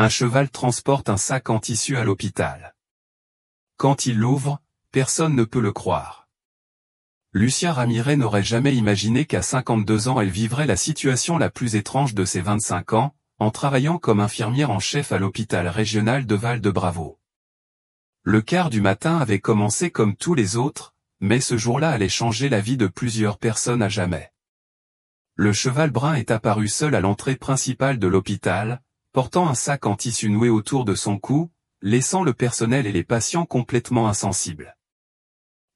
Un cheval transporte un sac en tissu à l'hôpital. Quand il l'ouvre, personne ne peut le croire. Lucia Ramirez n'aurait jamais imaginé qu'à 52 ans elle vivrait la situation la plus étrange de ses 25 ans, en travaillant comme infirmière en chef à l'hôpital régional de Val-de-Bravo. Le quart du matin avait commencé comme tous les autres, mais ce jour-là allait changer la vie de plusieurs personnes à jamais. Le cheval brun est apparu seul à l'entrée principale de l'hôpital, portant un sac en tissu noué autour de son cou, laissant le personnel et les patients complètement insensibles.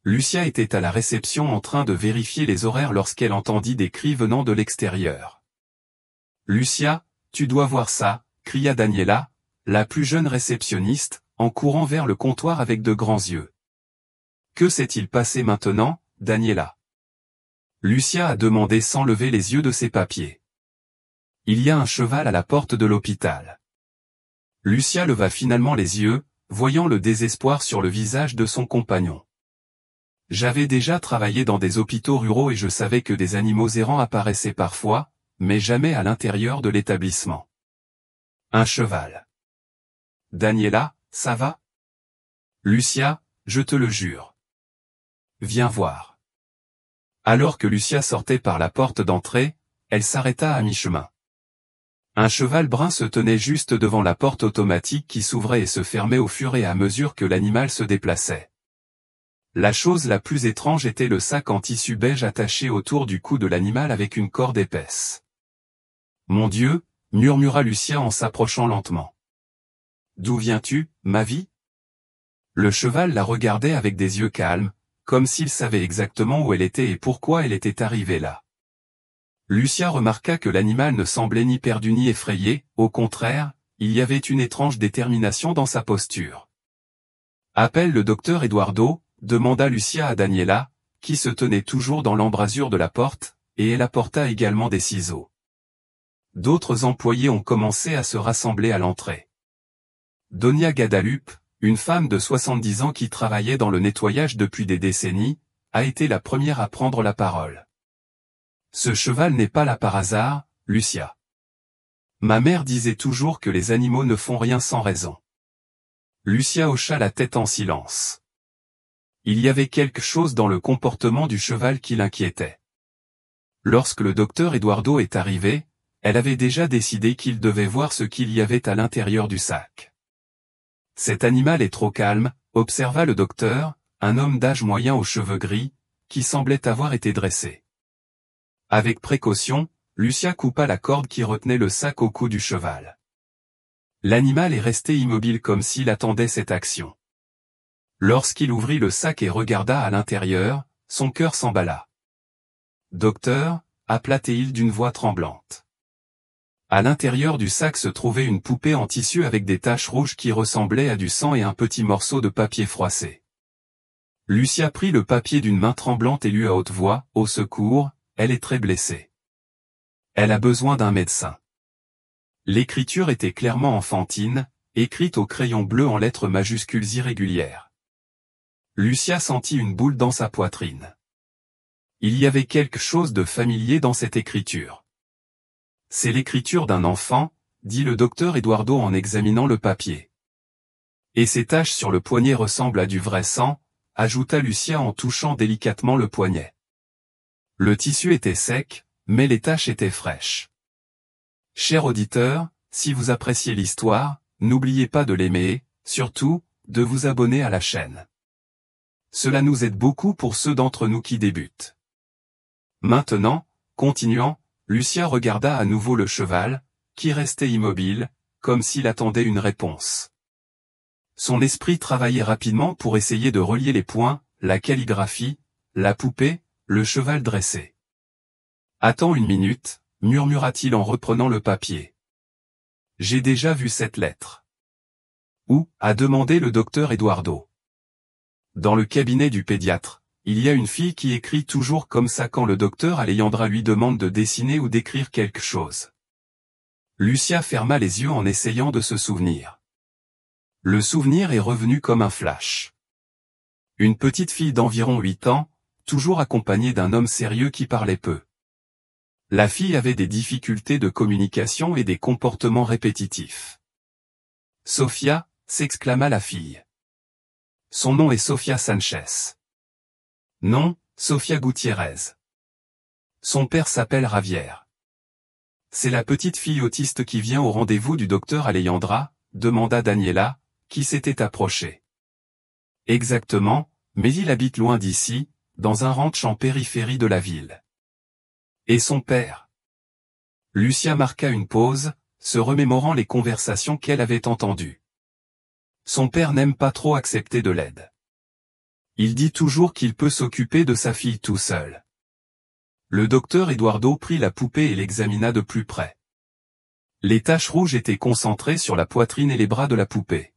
Lucia était à la réception en train de vérifier les horaires lorsqu'elle entendit des cris venant de l'extérieur. « Lucia, tu dois voir ça !» cria Daniela, la plus jeune réceptionniste, en courant vers le comptoir avec de grands yeux. « Que s'est-il passé maintenant, Daniela ?» Lucia a demandé sans lever les yeux de ses papiers. « Il y a un cheval à la porte de l'hôpital. » Lucia leva finalement les yeux, voyant le désespoir sur le visage de son compagnon. J'avais déjà travaillé dans des hôpitaux ruraux et je savais que des animaux errants apparaissaient parfois, mais jamais à l'intérieur de l'établissement. Un cheval. Daniela, ça va? Lucia, je te le jure. Viens voir. Alors que Lucia sortait par la porte d'entrée, elle s'arrêta à mi-chemin. Un cheval brun se tenait juste devant la porte automatique qui s'ouvrait et se fermait au fur et à mesure que l'animal se déplaçait. La chose la plus étrange était le sac en tissu beige attaché autour du cou de l'animal avec une corde épaisse. « Mon Dieu !» murmura Lucia en s'approchant lentement. « D'où viens-tu, ma vie ?» Le cheval la regardait avec des yeux calmes, comme s'il savait exactement où elle était et pourquoi elle était arrivée là. Lucia remarqua que l'animal ne semblait ni perdu ni effrayé, au contraire, il y avait une étrange détermination dans sa posture. « Appelle le docteur Eduardo », demanda Lucia à Daniela, qui se tenait toujours dans l'embrasure de la porte, et elle apporta également des ciseaux. D'autres employés ont commencé à se rassembler à l'entrée. Donia Guadalupe, une femme de 70 ans qui travaillait dans le nettoyage depuis des décennies, a été la première à prendre la parole. « Ce cheval n'est pas là par hasard, Lucia. Ma mère disait toujours que les animaux ne font rien sans raison. » Lucia hocha la tête en silence. Il y avait quelque chose dans le comportement du cheval qui l'inquiétait. Lorsque le docteur Eduardo est arrivé, elle avait déjà décidé qu'il devait voir ce qu'il y avait à l'intérieur du sac. « Cet animal est trop calme », observa le docteur, un homme d'âge moyen aux cheveux gris, qui semblait avoir été dressé. Avec précaution, Lucia coupa la corde qui retenait le sac au cou du cheval. L'animal est resté immobile comme s'il attendait cette action. Lorsqu'il ouvrit le sac et regarda à l'intérieur, son cœur s'emballa. « Docteur » appela-t-il d'une voix tremblante. À l'intérieur du sac se trouvait une poupée en tissu avec des taches rouges qui ressemblaient à du sang et un petit morceau de papier froissé. Lucia prit le papier d'une main tremblante et lut à haute voix, « Au secours, elle est très blessée. Elle a besoin d'un médecin. » L'écriture était clairement enfantine, écrite au crayon bleu en lettres majuscules irrégulières. Lucia sentit une boule dans sa poitrine. Il y avait quelque chose de familier dans cette écriture. « C'est l'écriture d'un enfant », dit le docteur Eduardo en examinant le papier. « Et ces taches sur le poignet ressemblent à du vrai sang », ajouta Lucia en touchant délicatement le poignet. Le tissu était sec, mais les taches étaient fraîches. Cher auditeur, si vous appréciez l'histoire, n'oubliez pas de l'aimer, surtout, de vous abonner à la chaîne. Cela nous aide beaucoup pour ceux d'entre nous qui débutent. Maintenant, continuant, Lucia regarda à nouveau le cheval, qui restait immobile, comme s'il attendait une réponse. Son esprit travaillait rapidement pour essayer de relier les points, la calligraphie, la poupée, le cheval dressé. « Attends une minute », murmura-t-il en reprenant le papier. « J'ai déjà vu cette lettre. »« Où ?» a demandé le docteur Eduardo. « Dans le cabinet du pédiatre, il y a une fille qui écrit toujours comme ça quand le docteur Alejandra lui demande de dessiner ou d'écrire quelque chose. » Lucia ferma les yeux en essayant de se souvenir. Le souvenir est revenu comme un flash. Une petite fille d'environ 8 ans, toujours accompagnée d'un homme sérieux qui parlait peu. La fille avait des difficultés de communication et des comportements répétitifs. Sofia, s'exclama la fille. Son nom est Sofia Sanchez. Non, Sofia Gutiérrez. Son père s'appelle Javier. C'est la petite fille autiste qui vient au rendez-vous du docteur Alejandra, demanda Daniela, qui s'était approchée. Exactement, mais il habite loin d'ici, dans un ranch en périphérie de la ville. Et son père? Lucia marqua une pause, se remémorant les conversations qu'elle avait entendues. Son père n'aime pas trop accepter de l'aide. Il dit toujours qu'il peut s'occuper de sa fille tout seul. Le docteur Eduardo prit la poupée et l'examina de plus près. Les taches rouges étaient concentrées sur la poitrine et les bras de la poupée.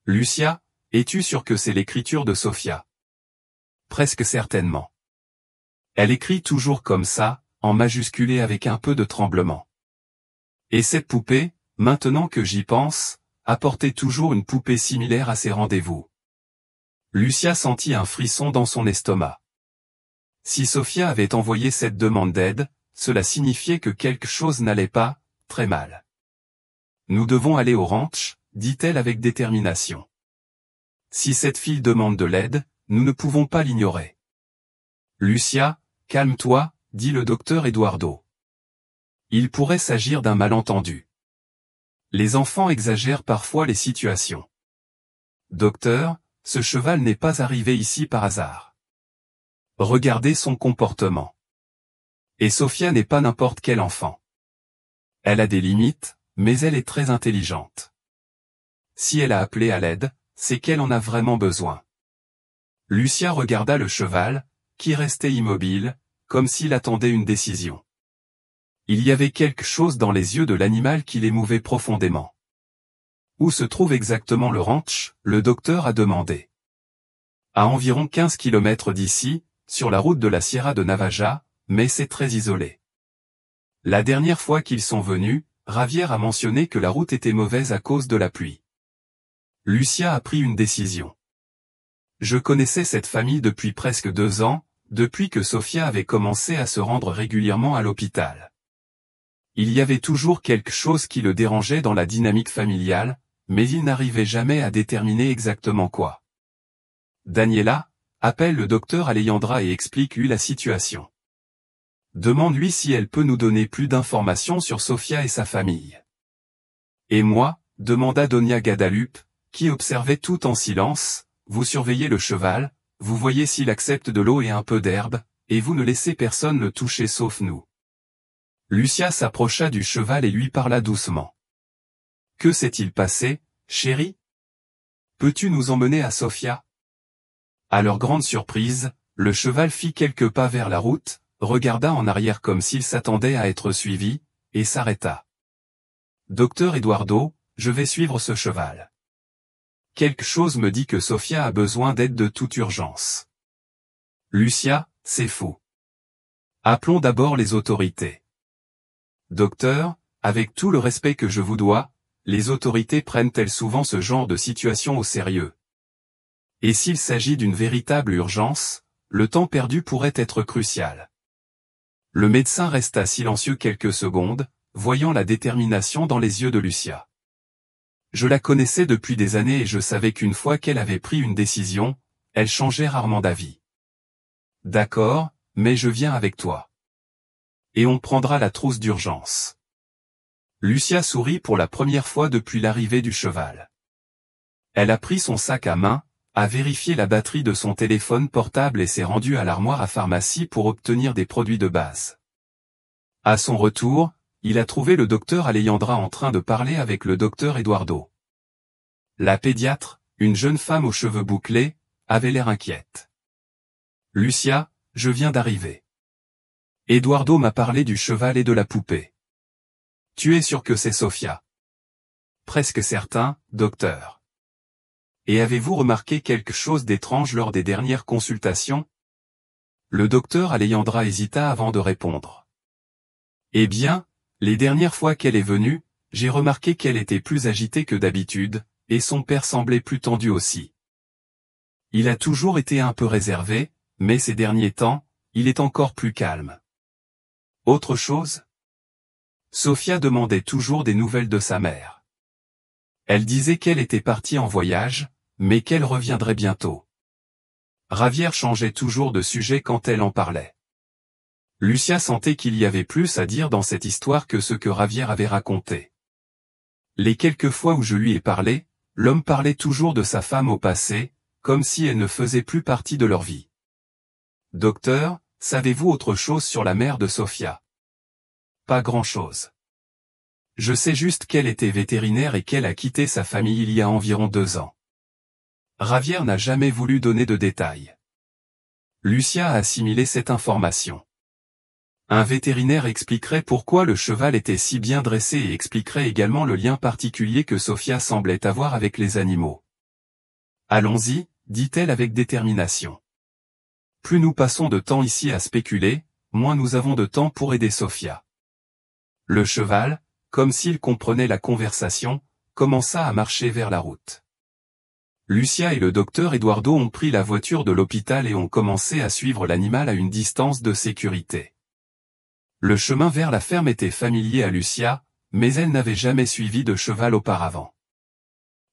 Lucia, es-tu sûre que c'est l'écriture de Sofia? Presque certainement. Elle écrit toujours comme ça, en majusculé avec un peu de tremblement. Et cette poupée, maintenant que j'y pense, apportait toujours une poupée similaire à ses rendez-vous. Lucia sentit un frisson dans son estomac. Si Sofia avait envoyé cette demande d'aide, cela signifiait que quelque chose n'allait pas, très mal. Nous devons aller au ranch, dit-elle avec détermination. Si cette fille demande de l'aide, nous ne pouvons pas l'ignorer. Lucia, calme-toi, dit le docteur Eduardo. Il pourrait s'agir d'un malentendu. Les enfants exagèrent parfois les situations. Docteur, ce cheval n'est pas arrivé ici par hasard. Regardez son comportement. Et Sofia n'est pas n'importe quel enfant. Elle a des limites, mais elle est très intelligente. Si elle a appelé à l'aide, c'est qu'elle en a vraiment besoin. Lucia regarda le cheval, qui restait immobile, comme s'il attendait une décision. Il y avait quelque chose dans les yeux de l'animal qui l'émouvait profondément. Où se trouve exactement le ranch? Le docteur a demandé. À environ 15 kilomètres d'ici, sur la route de la Sierra de Navaja, mais c'est très isolé. La dernière fois qu'ils sont venus, Javier a mentionné que la route était mauvaise à cause de la pluie. Lucia a pris une décision. Je connaissais cette famille depuis presque 2 ans, depuis que Sofia avait commencé à se rendre régulièrement à l'hôpital. Il y avait toujours quelque chose qui le dérangeait dans la dynamique familiale, mais il n'arrivait jamais à déterminer exactement quoi. Daniela, appelle le docteur Alejandra et explique-lui la situation. Demande-lui si elle peut nous donner plus d'informations sur Sofia et sa famille. Et moi, demanda Doña Guadalupe, qui observait tout en silence, vous surveillez le cheval, vous voyez s'il accepte de l'eau et un peu d'herbe, et vous ne laissez personne le toucher sauf nous. Lucia s'approcha du cheval et lui parla doucement. Que s'est-il passé, chérie? Peux-tu nous emmener à Sofia? À leur grande surprise, le cheval fit quelques pas vers la route, regarda en arrière comme s'il s'attendait à être suivi, et s'arrêta. Docteur Eduardo, je vais suivre ce cheval. Quelque chose me dit que Sofia a besoin d'aide de toute urgence. Lucia, c'est faux. Appelons d'abord les autorités. Docteur, avec tout le respect que je vous dois, les autorités prennent-elles souvent ce genre de situation au sérieux? Et s'il s'agit d'une véritable urgence, le temps perdu pourrait être crucial. Le médecin resta silencieux quelques secondes, voyant la détermination dans les yeux de Lucia. Je la connaissais depuis des années et je savais qu'une fois qu'elle avait pris une décision, elle changeait rarement d'avis. D'accord, mais je viens avec toi. Et on prendra la trousse d'urgence. Lucia sourit pour la première fois depuis l'arrivée du cheval. Elle a pris son sac à main, a vérifié la batterie de son téléphone portable et s'est rendue à l'armoire à pharmacie pour obtenir des produits de base. À son retour, il a trouvé le docteur Alejandra en train de parler avec le docteur Eduardo. La pédiatre, une jeune femme aux cheveux bouclés, avait l'air inquiète. Lucia, je viens d'arriver. Eduardo m'a parlé du cheval et de la poupée. Tu es sûr que c'est Sofia? Presque certain, docteur. Et avez-vous remarqué quelque chose d'étrange lors des dernières consultations? Le docteur Alejandra hésita avant de répondre. Eh bien, les dernières fois qu'elle est venue, j'ai remarqué qu'elle était plus agitée que d'habitude, et son père semblait plus tendu aussi. Il a toujours été un peu réservé, mais ces derniers temps, il est encore plus calme. Autre chose? Sofia demandait toujours des nouvelles de sa mère. Elle disait qu'elle était partie en voyage, mais qu'elle reviendrait bientôt. Ravière changeait toujours de sujet quand elle en parlait. Lucia sentait qu'il y avait plus à dire dans cette histoire que ce que Ravière avait raconté. Les quelques fois où je lui ai parlé, l'homme parlait toujours de sa femme au passé, comme si elle ne faisait plus partie de leur vie. Docteur, savez-vous autre chose sur la mère de Sofia? Pas grand-chose. Je sais juste qu'elle était vétérinaire et qu'elle a quitté sa famille il y a environ 2 ans. Ravière n'a jamais voulu donner de détails. Lucia a assimilé cette information. Un vétérinaire expliquerait pourquoi le cheval était si bien dressé et expliquerait également le lien particulier que Sofia semblait avoir avec les animaux. Allons-y, dit-elle avec détermination. Plus nous passons de temps ici à spéculer, moins nous avons de temps pour aider Sofia. Le cheval, comme s'il comprenait la conversation, commença à marcher vers la route. Lucia et le docteur Eduardo ont pris la voiture de l'hôpital et ont commencé à suivre l'animal à une distance de sécurité. Le chemin vers la ferme était familier à Lucia, mais elle n'avait jamais suivi de cheval auparavant.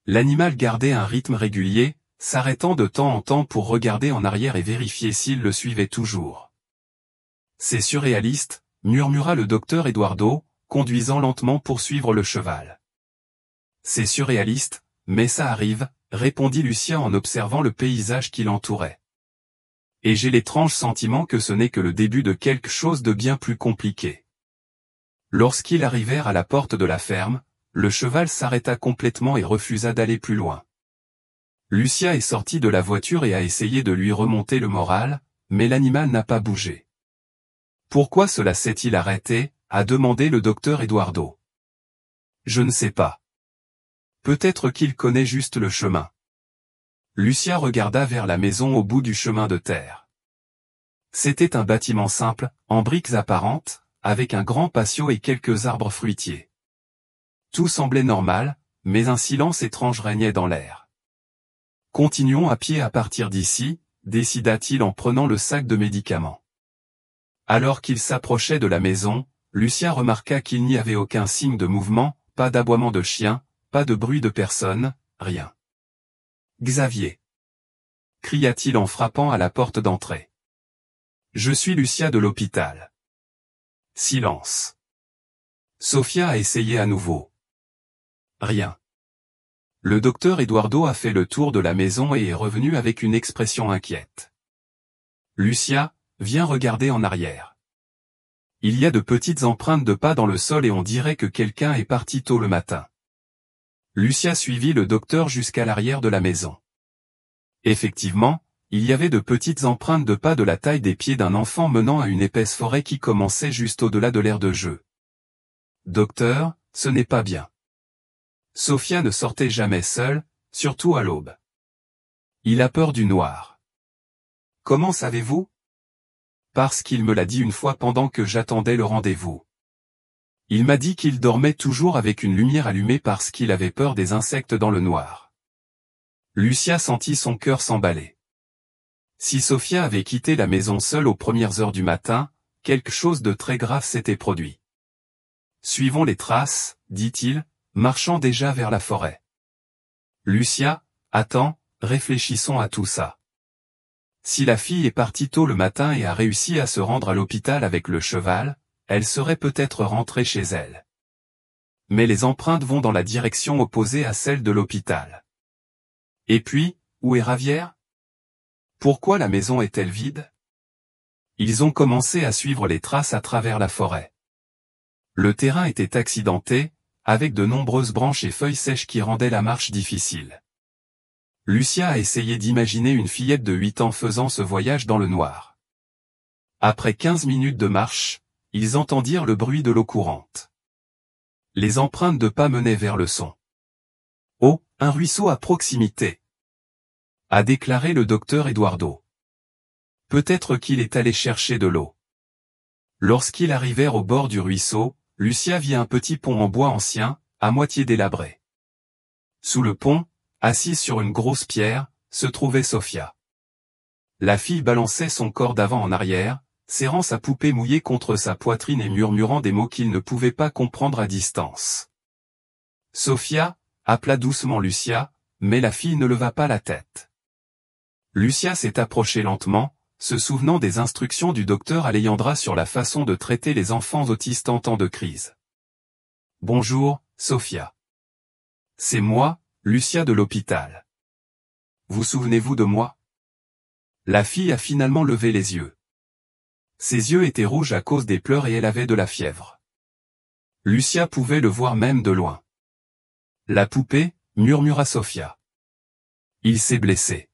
L'animal gardait un rythme régulier, s'arrêtant de temps en temps pour regarder en arrière et vérifier s'il le suivait toujours. C'est surréaliste, murmura le docteur Eduardo, conduisant lentement pour suivre le cheval. C'est surréaliste, mais ça arrive, répondit Lucia en observant le paysage qui l'entourait. Et j'ai l'étrange sentiment que ce n'est que le début de quelque chose de bien plus compliqué. Lorsqu'ils arrivèrent à la porte de la ferme, le cheval s'arrêta complètement et refusa d'aller plus loin. Lucia est sortie de la voiture et a essayé de lui remonter le moral, mais l'animal n'a pas bougé. Pourquoi cela s'est-il arrêté, a demandé le docteur Eduardo. Je ne sais pas. Peut-être qu'il connaît juste le chemin. Lucia regarda vers la maison au bout du chemin de terre. C'était un bâtiment simple, en briques apparentes, avec un grand patio et quelques arbres fruitiers. Tout semblait normal, mais un silence étrange régnait dans l'air. Continuons à pied à partir d'ici, décida-t-il en prenant le sac de médicaments. Alors qu'il s'approchait de la maison, Lucia remarqua qu'il n'y avait aucun signe de mouvement, pas d'aboiement de chien, pas de bruit de personne, rien. Xavier, cria-t-il en frappant à la porte d'entrée. Je suis Lucia de l'hôpital. Silence. Sofia a essayé à nouveau. Rien. Le docteur Eduardo a fait le tour de la maison et est revenu avec une expression inquiète. Lucia, viens regarder en arrière. Il y a de petites empreintes de pas dans le sol et on dirait que quelqu'un est parti tôt le matin. Lucia suivit le docteur jusqu'à l'arrière de la maison. Effectivement, il y avait de petites empreintes de pas de la taille des pieds d'un enfant menant à une épaisse forêt qui commençait juste au-delà de l'aire de jeu. Docteur, ce n'est pas bien. Sofia ne sortait jamais seule, surtout à l'aube. Il a peur du noir. Comment savez-vous? Parce qu'il me l'a dit une fois pendant que j'attendais le rendez-vous. Il m'a dit qu'il dormait toujours avec une lumière allumée parce qu'il avait peur des insectes dans le noir. Lucia sentit son cœur s'emballer. Si Sofia avait quitté la maison seule aux premières heures du matin, quelque chose de très grave s'était produit. Suivons les traces, dit-il, marchant déjà vers la forêt. Lucia, attends, réfléchissons à tout ça. Si la fille est partie tôt le matin et a réussi à se rendre à l'hôpital avec le cheval, elle serait peut-être rentrée chez elle. Mais les empreintes vont dans la direction opposée à celle de l'hôpital. Et puis, où est Ravière? Pourquoi la maison est-elle vide? Ils ont commencé à suivre les traces à travers la forêt. Le terrain était accidenté, avec de nombreuses branches et feuilles sèches qui rendaient la marche difficile. Lucia a essayé d'imaginer une fillette de 8 ans faisant ce voyage dans le noir. Après 15 minutes de marche, ils entendirent le bruit de l'eau courante. Les empreintes de pas menaient vers le son. « Oh, un ruisseau à proximité !» a déclaré le docteur Eduardo. Peut-être qu'il est allé chercher de l'eau. Lorsqu'ils arrivèrent au bord du ruisseau, Lucia vit un petit pont en bois ancien, à moitié délabré. Sous le pont, assise sur une grosse pierre, se trouvait Sofia. La fille balançait son corps d'avant en arrière, serrant sa poupée mouillée contre sa poitrine et murmurant des mots qu'il ne pouvait pas comprendre à distance. Sofia, appela doucement Lucia, mais la fille ne leva pas la tête. Lucia s'est approchée lentement, se souvenant des instructions du docteur Alejandra sur la façon de traiter les enfants autistes en temps de crise. « Bonjour, Sophia. C'est moi, Lucia de l'hôpital. Vous souvenez-vous de moi ?» La fille a finalement levé les yeux. Ses yeux étaient rouges à cause des pleurs et elle avait de la fièvre. Lucia pouvait le voir même de loin. « La poupée » murmura Sophia. « Il s'est blessé.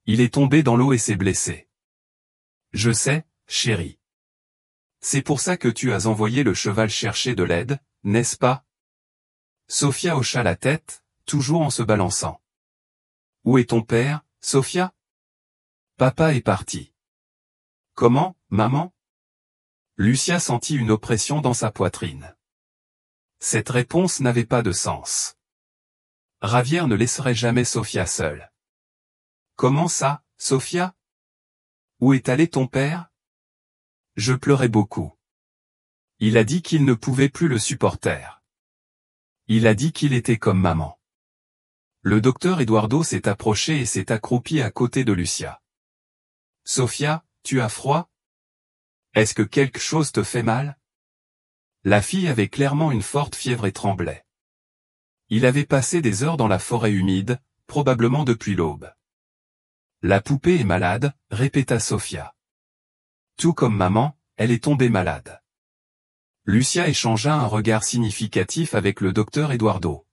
Il est tombé dans l'eau et s'est blessé. »« Je sais, chérie. C'est pour ça que tu as envoyé le cheval chercher de l'aide, n'est-ce pas ?» Sophia hocha la tête, toujours en se balançant. « Où est ton père, Sophia ?»« Papa est parti. »« Comment, maman ?» Lucia sentit une oppression dans sa poitrine. Cette réponse n'avait pas de sens. Ravière ne laisserait jamais Sophia seule. « Comment ça, Sophia ? Où est allé ton père ? » Je pleurais beaucoup. Il a dit qu'il ne pouvait plus le supporter. Il a dit qu'il était comme maman. Le docteur Eduardo s'est approché et s'est accroupi à côté de Lucia. « Sophia, tu as froid ? Est-ce que quelque chose te fait mal ?» La fille avait clairement une forte fièvre et tremblait. Il avait passé des heures dans la forêt humide, probablement depuis l'aube. « La poupée est malade, » répéta Sophia. « Tout comme maman, elle est tombée malade. » Lucia échangea un regard significatif avec le docteur Eduardo.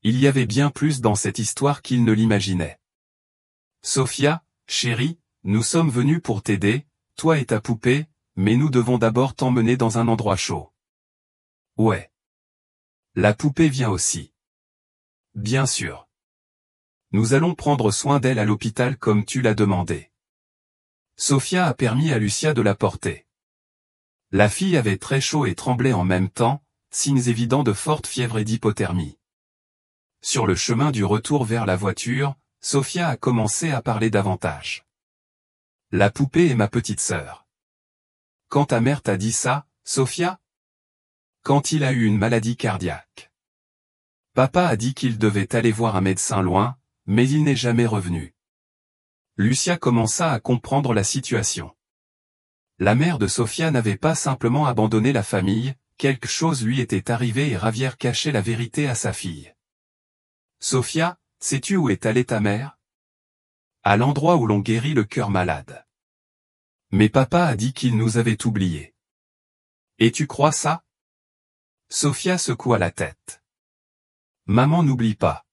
Il y avait bien plus dans cette histoire qu'il ne l'imaginait. « Sophia, chérie, nous sommes venus pour t'aider, toi et ta poupée, mais nous devons d'abord t'emmener dans un endroit chaud. »« Ouais. La poupée vient aussi. »« Bien sûr. Nous allons prendre soin d'elle à l'hôpital comme tu l'as demandé. » Sophia a permis à Lucia de la porter. La fille avait très chaud et tremblait en même temps, signes évidents de forte fièvre et d'hypothermie. Sur le chemin du retour vers la voiture, Sophia a commencé à parler davantage. « La poupée est ma petite sœur. » Quand ta mère t'a dit ça, Sophia ? Quand il a eu une maladie cardiaque. Papa a dit qu'il devait aller voir un médecin loin, mais il n'est jamais revenu. Lucia commença à comprendre la situation. La mère de Sophia n'avait pas simplement abandonné la famille, quelque chose lui était arrivé et Ravière cachait la vérité à sa fille. « Sophia, sais-tu où est allée ta mère ? » À l'endroit où l'on guérit le cœur malade. Mais papa a dit qu'il nous avait oubliés. Et tu crois ça ? Sophia secoua la tête. Maman n'oublie pas.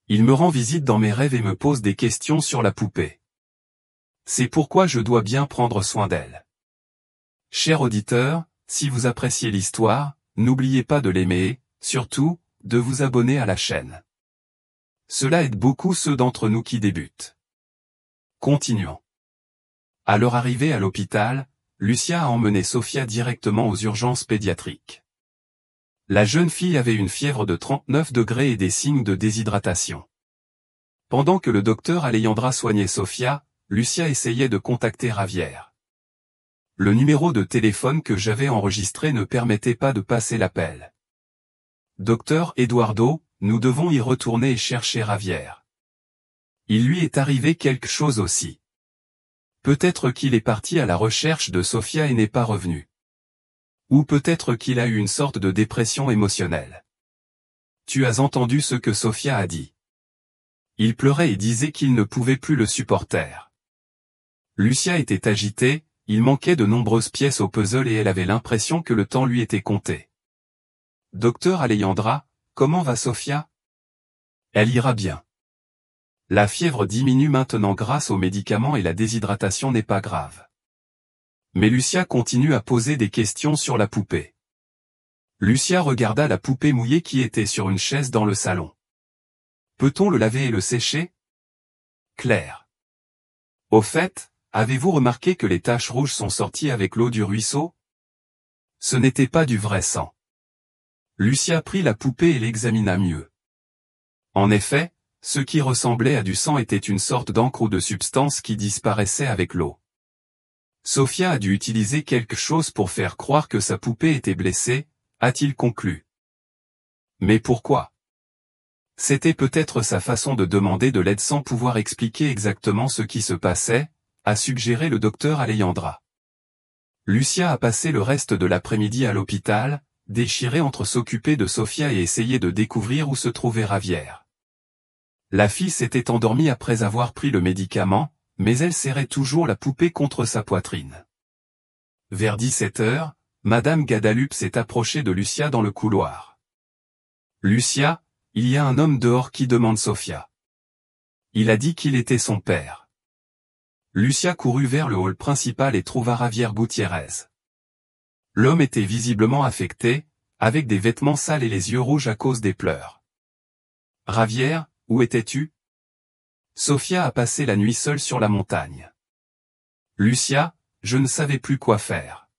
Il me rend visite dans mes rêves et me pose des questions sur la poupée. C'est pourquoi je dois bien prendre soin d'elle. Cher auditeur, si vous appréciez l'histoire, n'oubliez pas de l'aimer, surtout, de vous abonner à la chaîne. Cela aide beaucoup ceux d'entre nous qui débutent. Continuons. À leur arrivée à l'hôpital, Lucia a emmené Sophia directement aux urgences pédiatriques. La jeune fille avait une fièvre de 39 degrés et des signes de déshydratation. Pendant que le docteur Alejandra soignait Sophia, Lucia essayait de contacter Ravière. Le numéro de téléphone que j'avais enregistré ne permettait pas de passer l'appel. Docteur Eduardo, nous devons y retourner et chercher Ravière. Il lui est arrivé quelque chose aussi. Peut-être qu'il est parti à la recherche de Sophia et n'est pas revenu. Ou peut-être qu'il a eu une sorte de dépression émotionnelle. Tu as entendu ce que Sophia a dit. Il pleurait et disait qu'il ne pouvait plus le supporter. Lucia était agitée, il manquait de nombreuses pièces au puzzle et elle avait l'impression que le temps lui était compté. Docteur Alejandra, comment va Sophia ? Elle ira bien. La fièvre diminue maintenant grâce aux médicaments et la déshydratation n'est pas grave. Mais Lucia continue à poser des questions sur la poupée. Lucia regarda la poupée mouillée qui était sur une chaise dans le salon. Peut-on le laver et le sécher ? Claire. Au fait, avez-vous remarqué que les taches rouges sont sorties avec l'eau du ruisseau ? Ce n'était pas du vrai sang. Lucia prit la poupée et l'examina mieux. En effet, ce qui ressemblait à du sang était une sorte d'encre ou de substance qui disparaissait avec l'eau. Sophia a dû utiliser quelque chose pour faire croire que sa poupée était blessée, a-t-il conclu. Mais pourquoi ? C'était peut-être sa façon de demander de l'aide sans pouvoir expliquer exactement ce qui se passait, a suggéré le docteur Alejandra. Lucia a passé le reste de l'après-midi à l'hôpital, déchirée entre s'occuper de Sofia et essayer de découvrir où se trouvait Javier. La fille s'était endormie après avoir pris le médicament, mais elle serrait toujours la poupée contre sa poitrine. Vers 17 heures, Madame Guadalupe s'est approchée de Lucia dans le couloir. « Lucia, il y a un homme dehors qui demande Sofia. Il a dit qu'il était son père. » Lucia courut vers le hall principal et trouva Javier Gutiérrez. L'homme était visiblement affecté, avec des vêtements sales et les yeux rouges à cause des pleurs. « Javier, où étais-tu ? Sofia a passé la nuit seule sur la montagne. » Lucia, je ne savais plus quoi faire.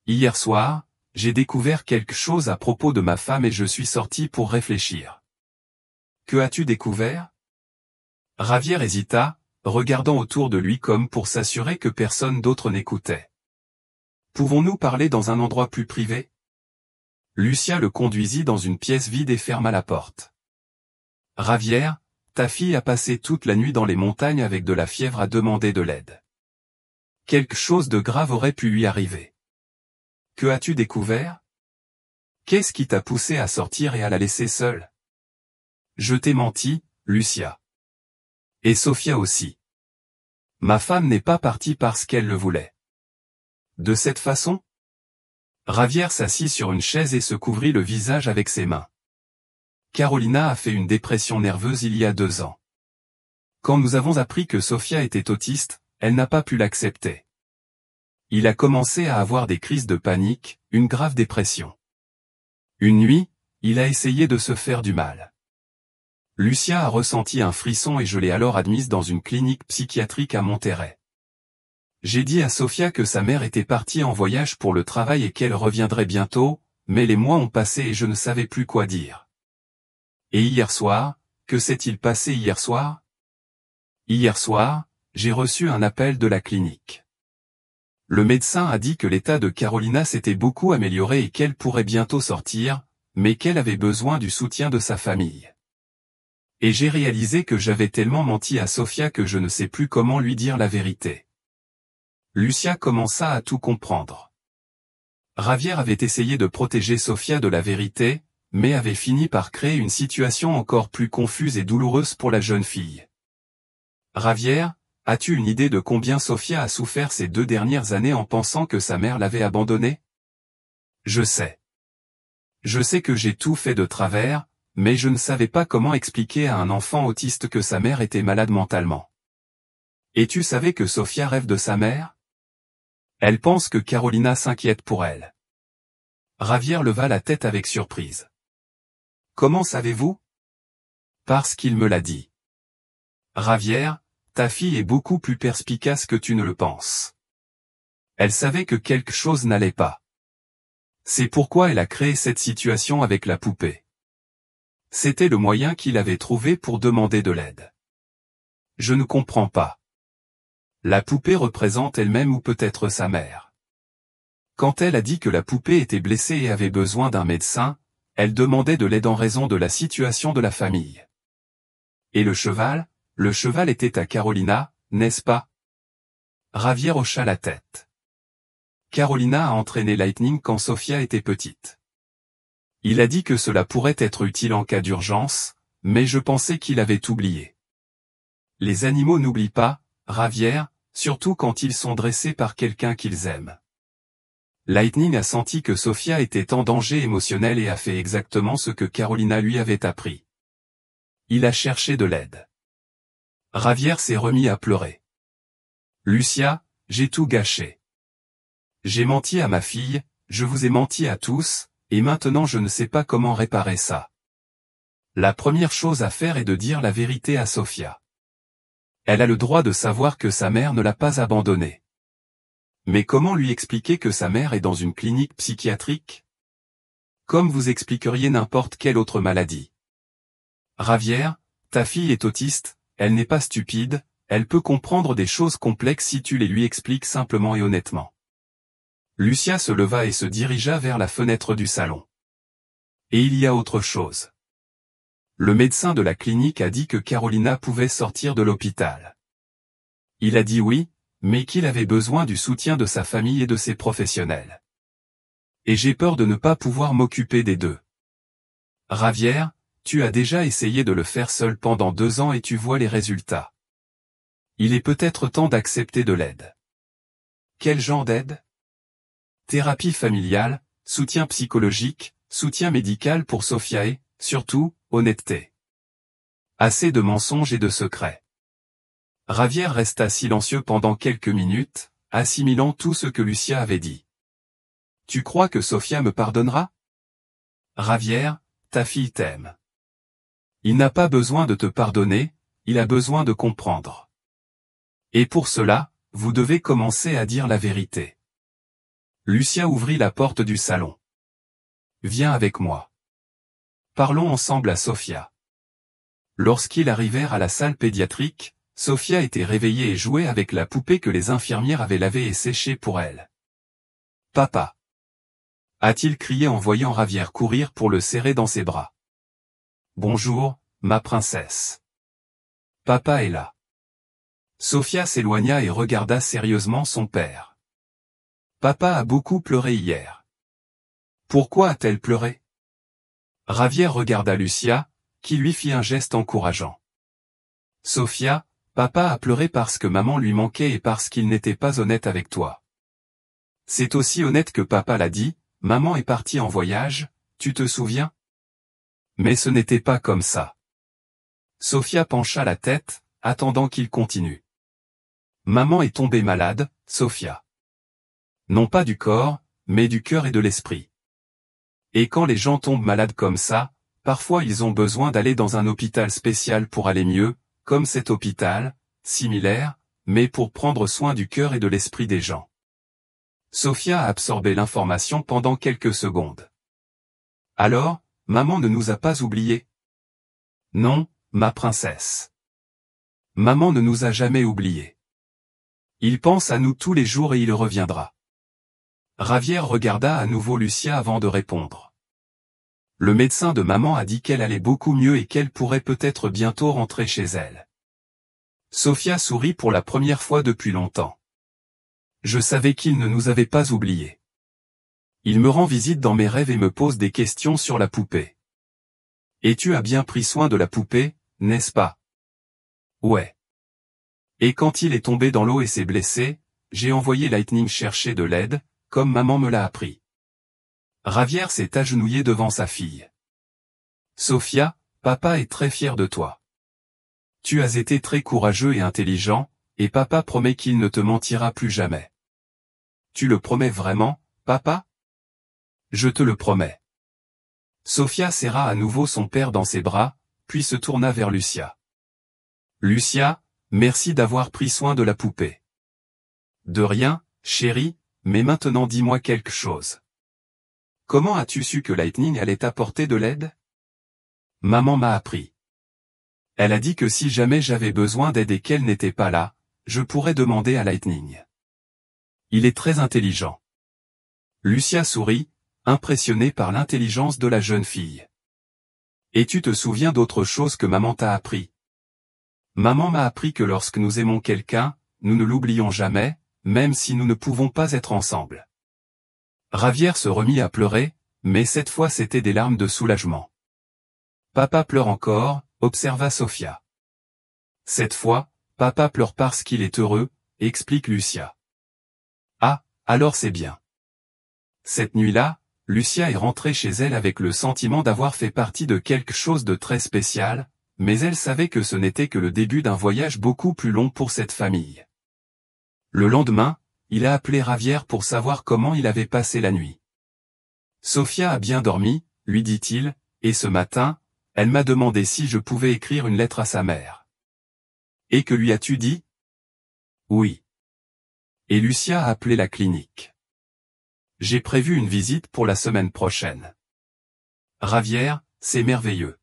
Hier soir, j'ai découvert quelque chose à propos de ma femme et je suis sorti pour réfléchir. Que as-tu découvert ? Javier hésita, regardant autour de lui comme pour s'assurer que personne d'autre n'écoutait. Pouvons-nous parler dans un endroit plus privé ? Lucia le conduisit dans une pièce vide et ferma la porte. Javier, ta fille a passé toute la nuit dans les montagnes avec de la fièvre à demander de l'aide. Quelque chose de grave aurait pu lui arriver. Que as-tu découvert ? Qu'est-ce qui t'a poussé à sortir et à la laisser seule ? Je t'ai menti, Lucia. Et Sofia aussi. Ma femme n'est pas partie parce qu'elle le voulait. De cette façon ? Javier s'assit sur une chaise et se couvrit le visage avec ses mains. Carolina a fait une dépression nerveuse il y a 2 ans. Quand nous avons appris que Sofia était autiste, elle n'a pas pu l'accepter. Il a commencé à avoir des crises de panique, une grave dépression. Une nuit, il a essayé de se faire du mal. Lucia a ressenti un frisson et je l'ai alors admise dans une clinique psychiatrique à Monterrey. J'ai dit à Sofia que sa mère était partie en voyage pour le travail et qu'elle reviendrait bientôt, mais les mois ont passé et je ne savais plus quoi dire. Et hier soir, que s'est-il passé hier soir ? Hier soir, j'ai reçu un appel de la clinique. Le médecin a dit que l'état de Carolina s'était beaucoup amélioré et qu'elle pourrait bientôt sortir, mais qu'elle avait besoin du soutien de sa famille. Et j'ai réalisé que j'avais tellement menti à Sofia que je ne sais plus comment lui dire la vérité. Lucia commença à tout comprendre. Javier avait essayé de protéger Sofia de la vérité, mais avait fini par créer une situation encore plus confuse et douloureuse pour la jeune fille. Javier, as-tu une idée de combien Sofia a souffert ces 2 dernières années en pensant que sa mère l'avait abandonnée ? Je sais. Je sais que j'ai tout fait de travers, mais je ne savais pas comment expliquer à un enfant autiste que sa mère était malade mentalement. Et tu savais que Sofia rêve de sa mère ? Elle pense que Carolina s'inquiète pour elle. Javier leva la tête avec surprise. Comment savez-vous ? Parce qu'il me l'a dit. Javier, ta fille est beaucoup plus perspicace que tu ne le penses. Elle savait que quelque chose n'allait pas. C'est pourquoi elle a créé cette situation avec la poupée. C'était le moyen qu'il avait trouvé pour demander de l'aide. Je ne comprends pas. La poupée représente elle-même ou peut-être sa mère. Quand elle a dit que la poupée était blessée et avait besoin d'un médecin, elle demandait de l'aide en raison de la situation de la famille. Et le cheval était à Carolina, n'est-ce pas ? Javier hocha la tête. Carolina a entraîné Lightning quand Sofia était petite. Il a dit que cela pourrait être utile en cas d'urgence, mais je pensais qu'il avait oublié. Les animaux n'oublient pas, Javier, surtout quand ils sont dressés par quelqu'un qu'ils aiment. Lightning a senti que Sofia était en danger émotionnel et a fait exactement ce que Carolina lui avait appris. Il a cherché de l'aide. Javier s'est remis à pleurer. Lucia, j'ai tout gâché. J'ai menti à ma fille, je vous ai menti à tous, et maintenant je ne sais pas comment réparer ça. La première chose à faire est de dire la vérité à Sofia. Elle a le droit de savoir que sa mère ne l'a pas abandonnée. Mais comment lui expliquer que sa mère est dans une clinique psychiatrique ? Comme vous expliqueriez n'importe quelle autre maladie. Javier, ta fille est autiste, elle n'est pas stupide, elle peut comprendre des choses complexes si tu les lui expliques simplement et honnêtement. Lucia se leva et se dirigea vers la fenêtre du salon. Et il y a autre chose. Le médecin de la clinique a dit que Carolina pouvait sortir de l'hôpital. Il a dit oui, mais qu'il avait besoin du soutien de sa famille et de ses professionnels. Et j'ai peur de ne pas pouvoir m'occuper des deux. Javier, tu as déjà essayé de le faire seul pendant 2 ans et tu vois les résultats. Il est peut-être temps d'accepter de l'aide. Quel genre d'aide? Thérapie familiale, soutien psychologique, soutien médical pour Sofia et, surtout, honnêteté. Assez de mensonges et de secrets. Javier resta silencieux pendant quelques minutes, assimilant tout ce que Lucia avait dit. Tu crois que Sofia me pardonnera? Javier, ta fille t'aime. Il n'a pas besoin de te pardonner, il a besoin de comprendre. Et pour cela, vous devez commencer à dire la vérité. Lucia ouvrit la porte du salon. Viens avec moi. Parlons ensemble à Sofia. Lorsqu'ils arrivèrent à la salle pédiatrique, Sofia était réveillée et jouait avec la poupée que les infirmières avaient lavée et séchée pour elle. Papa! A-t-il crié en voyant Javier courir pour le serrer dans ses bras. Bonjour, ma princesse. Papa est là. Sofia s'éloigna et regarda sérieusement son père. Papa a beaucoup pleuré hier. Pourquoi a-t-elle pleuré? Javier regarda Lucia, qui lui fit un geste encourageant. Sofia, papa a pleuré parce que maman lui manquait et parce qu'il n'était pas honnête avec toi. C'est aussi honnête que papa l'a dit, maman est partie en voyage, tu te souviens? Mais ce n'était pas comme ça. Sofia pencha la tête, attendant qu'il continue. Maman est tombée malade, Sofia. Non pas du corps, mais du cœur et de l'esprit. Et quand les gens tombent malades comme ça, parfois ils ont besoin d'aller dans un hôpital spécial pour aller mieux, comme cet hôpital, similaire, mais pour prendre soin du cœur et de l'esprit des gens. Sofia a absorbé l'information pendant quelques secondes. Alors, maman ne nous a pas oubliés? Non, ma princesse. Maman ne nous a jamais oubliés. Il pense à nous tous les jours et il reviendra. Javier regarda à nouveau Lucia avant de répondre. Le médecin de maman a dit qu'elle allait beaucoup mieux et qu'elle pourrait peut-être bientôt rentrer chez elle. Sofia sourit pour la première fois depuis longtemps. Je savais qu'il ne nous avait pas oubliés. Il me rend visite dans mes rêves et me pose des questions sur la poupée. Et tu as bien pris soin de la poupée, n'est-ce pas? Ouais. Et quand il est tombé dans l'eau et s'est blessé, j'ai envoyé Lightning chercher de l'aide, comme maman me l'a appris. Javier s'est agenouillé devant sa fille. Sofia, papa est très fier de toi. Tu as été très courageux et intelligent, et papa promet qu'il ne te mentira plus jamais. Tu le promets vraiment, papa? Je te le promets. Sofia serra à nouveau son père dans ses bras, puis se tourna vers Lucia. Lucia, merci d'avoir pris soin de la poupée. De rien, chérie, mais maintenant dis-moi quelque chose. Comment as-tu su que Lightning allait t'apporter de l'aide? Maman m'a appris. Elle a dit que si jamais j'avais besoin d'aide et qu'elle n'était pas là, je pourrais demander à Lightning. Il est très intelligent. Lucia sourit, impressionnée par l'intelligence de la jeune fille. Et tu te souviens d'autre chose que maman t'a appris? Maman m'a appris que lorsque nous aimons quelqu'un, nous ne l'oublions jamais, même si nous ne pouvons pas être ensemble. Javier se remit à pleurer, mais cette fois c'était des larmes de soulagement. Papa pleure encore, observa Sofia. Cette fois, papa pleure parce qu'il est heureux, explique Lucia. Ah, alors c'est bien. Cette nuit-là, Lucia est rentrée chez elle avec le sentiment d'avoir fait partie de quelque chose de très spécial, mais elle savait que ce n'était que le début d'un voyage beaucoup plus long pour cette famille. Le lendemain, il a appelé Javier pour savoir comment il avait passé la nuit. Sofia a bien dormi, lui dit-il, et ce matin, elle m'a demandé si je pouvais écrire une lettre à sa mère. Et que lui as-tu dit? Oui. Et Lucia a appelé la clinique. J'ai prévu une visite pour la semaine prochaine. Javier, c'est merveilleux.